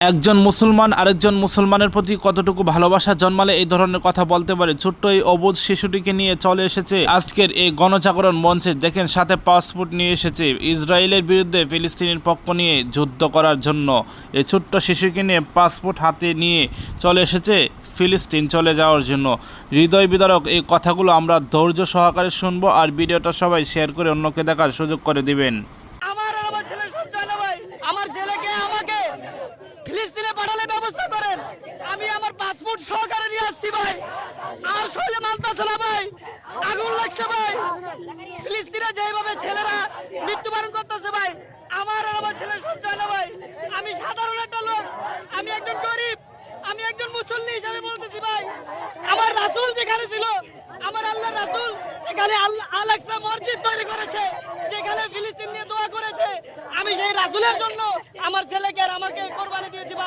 একজন মুসলমান আরেকজন মুসলমানের প্রতি কতটুকু ভালোবাসা জন্মালে এই ধরনের কথা বলতে পারে। ছোট্ট এই অবুঝ শিশুটিকে নিয়ে চলে এসেছে আজকের এই গণজাগরণ মঞ্চে। দেখেন সাথে পাসপোর্ট নিয়ে এসেছে ইসরায়েলের বিরুদ্ধে ফিলিস্তিনের পক্ষ নিয়ে যুদ্ধ করার জন্য। এই ছোট্ট শিশুকে নিয়ে পাসপোর্ট হাতে নিয়ে চলে এসেছে ফিলিস্তিন চলে যাওয়ার জন্য। হৃদয় বিদারক এই কথাগুলো আমরা ধৈর্য সহকারে শুনবো, আর ভিডিওটা সবাই শেয়ার করে অন্যকে দেখার সুযোগ করে দিবেন। আমার ছেলে সঞ্চয় না ভাই, আমার ছেলেকে আমাকে ফিলিস্তিনে পাঠানোর ব্যবস্থা করেন। আমি আমার পাসপোর্ট সহকারে নিয়ে আসছি ভাই, আর শৈলে মানতেছে না ভাই, আগুন লাগছে ভাই। ফিলিস্তিনে যেভাবে ছেলেরা মৃত্যুবরণ করতেছে ভাই, আমার ছেলে সঞ্চয় না ভাই। আমি সাধারণ একটা লোক, আমি একজন গরিব, আমি একজন মুসল্লি হিসাবে বলতেছি ভাই, আমার রাসূল যেখানে ছিল, আমার আল্লাহর রাসূল যেখানে আল আকসা মসজিদ তৈরি করেছে, যেখানে ফিলিস্তিন নিয়ে দোয়া করেছে, আমি সেই রাসূলের জন্য আমার ছেলেকে আর আমাকে কোরবানি দিয়েছি ভাই।